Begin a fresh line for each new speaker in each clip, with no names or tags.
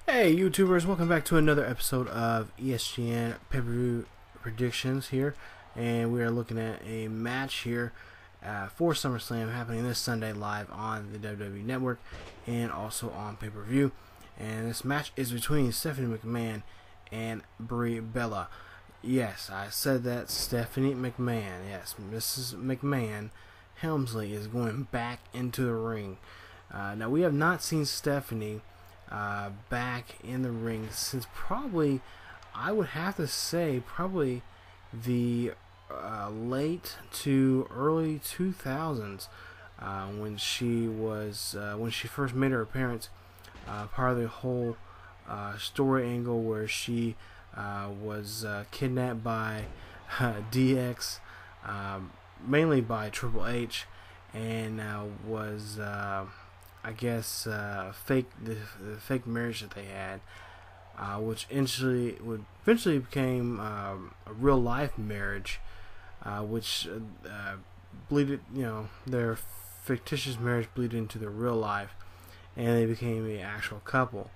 Hey YouTubers, welcome back to another episode of ESGN pay-per-view predictions here, and we are looking at a match here for SummerSlam happening this Sunday live on the WWE Network and also on pay-per-view. And this match is between Stephanie McMahon and Brie Bella. Yes, I said that, Stephanie McMahon. Yes, Mrs. McMahon Helmsley is going back into the ring. Now we have not seen Stephanie back in the ring since probably, I would have to say, probably the late to early 2000s when she first made her appearance. Part of the whole story angle where she was kidnapped by DX, mainly by Triple H, and was I guess the fake marriage that they had, which eventually became a real life marriage, which bleeded, their fictitious marriage bleeded into their real life, and they became the actual couple.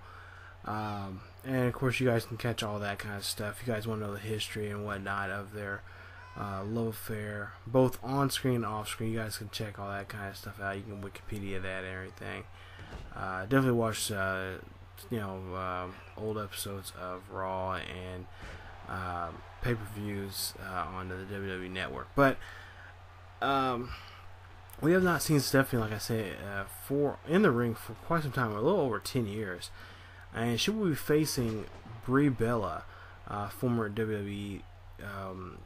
And of course, you guys can catch all that kind of stuff. If you guys want to know the history and whatnot of their love affair, both on screen and off screen, you guys can check all that kind of stuff out. You can Wikipedia that and everything. Definitely watch old episodes of Raw and pay-per-views on the WWE Network. But we have not seen Stephanie, like I said, in the ring for quite some time, a little over 10 years, and she will be facing Brie Bella, former WWE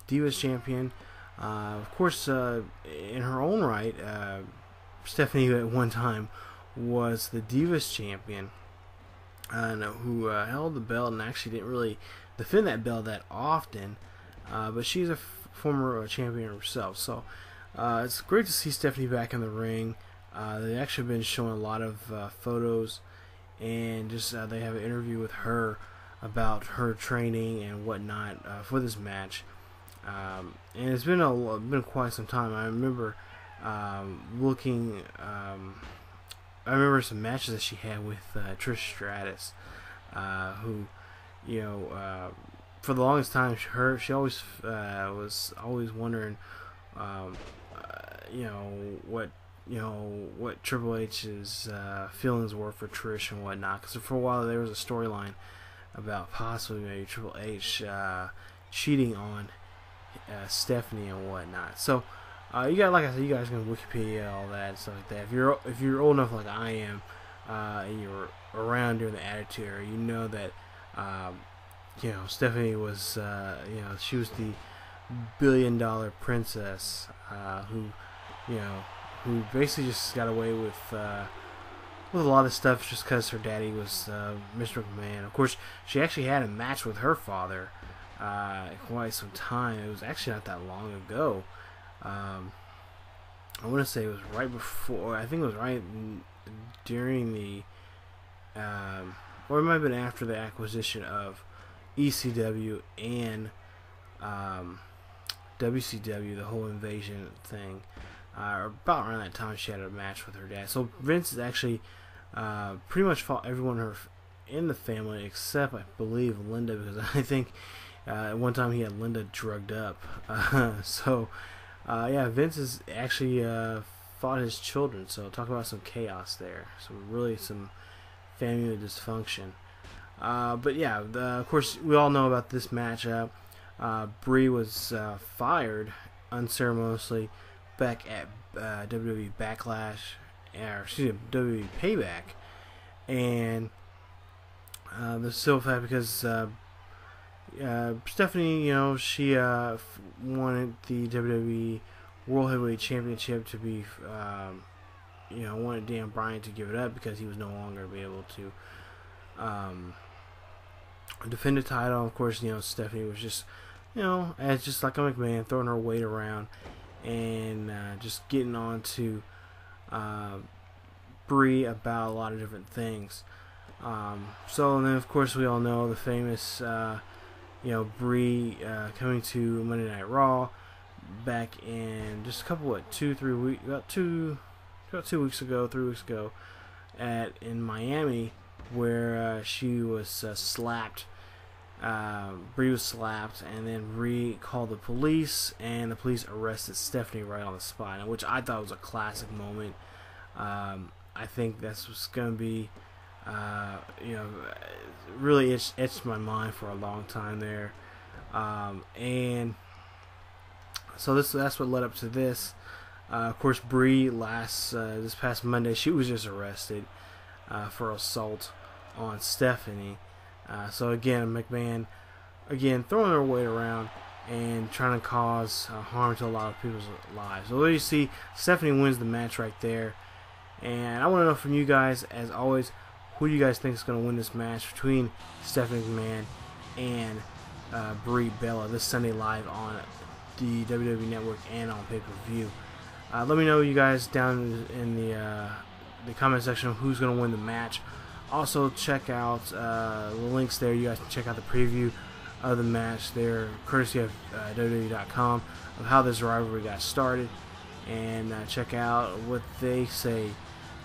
Divas champion. Of course, in her own right, Stephanie at one time was the Divas champion, who held the belt and actually didn't really defend that belt that often, but she's a former champion herself. So it's great to see Stephanie back in the ring. They've actually been showing a lot of photos, and just they have an interview with her about her training and whatnot for this match. And it's been quite some time. I remember looking. I remember some matches that she had with Trish Stratus, who, for the longest time, she always was always wondering, what Triple H's feelings were for Trish and whatnot. Because for a while there was a storyline about possibly maybe Triple H cheating on Stephanie and whatnot. So like I said, you guys can Wikipedia all that and stuff like that. If you're old enough like I am, and you were around during the Attitude Era, you know that Stephanie was she was the billion-dollar princess who basically just got away with a lot of stuff just because her daddy was Mr. McMahon. Of course, she actually had a match with her father quite some time. It was actually not that long ago. I want to say it was right before. I think it was right during the, or it might have been after the acquisition of ECW and WCW, the whole invasion thing. About around that time, she had a match with her dad. So Vince has actually pretty much fought everyone in the family except, I believe, Linda, because I think at one time he had Linda drugged up. Vince has actually fought his children. So talk about some chaos there. Some family dysfunction. Of course, we all know about this matchup. Brie was fired unceremoniously back at WWE Backlash, or excuse me, WWE Payback, and the simple fact because Stephanie, she wanted the WWE World Heavyweight Championship to be, wanted Dan Bryan to give it up because he was no longer be able to defend the title. Of course, Stephanie was just, as just like a McMahon, throwing her weight around and just getting on to Brie about a lot of different things. And then of course we all know the famous Brie coming to Monday Night Raw back in just a couple, about 2 weeks ago, 3 weeks ago, in Miami, where she was slapped. Brie was slapped, and then Brie called the police, and the police arrested Stephanie right on the spot, which I thought was a classic moment. I think that's what's going to be, really etched my mind for a long time there. And so that's what led up to this. Of course, Brie this past Monday, she was just arrested for assault on Stephanie. So again, McMahon, throwing her weight around and trying to cause harm to a lot of people's lives. So there you see, Stephanie wins the match right there. And I want to know from you guys, as always, who do you guys think is going to win this match between Stephanie McMahon and Brie Bella this Sunday live on the WWE Network and on pay-per-view? Let me know, you guys, down in the comment section, who's going to win the match. Also, check out the links there. You guys can check out the preview of the match there, courtesy of WWE.com, of how this rivalry got started, and check out what they say,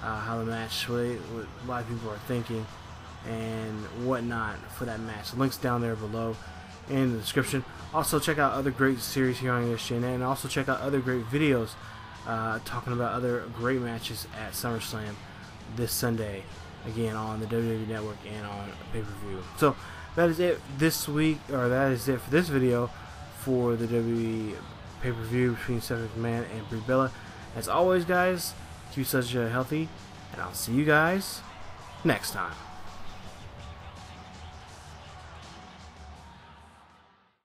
how the match, what a lot of people are thinking, and whatnot for that match. The links down there below in the description. Also, check out other great series here on ESGNet, and also check out other great videos talking about other great matches at SummerSlam this Sunday, again on the WWE Network and on pay-per-view. So that is it this week, or that is it for this video for the WWE pay-per-view between Stephanie McMahon and Brie Bella. As always, guys, keep such healthy, and I'll see you guys next time.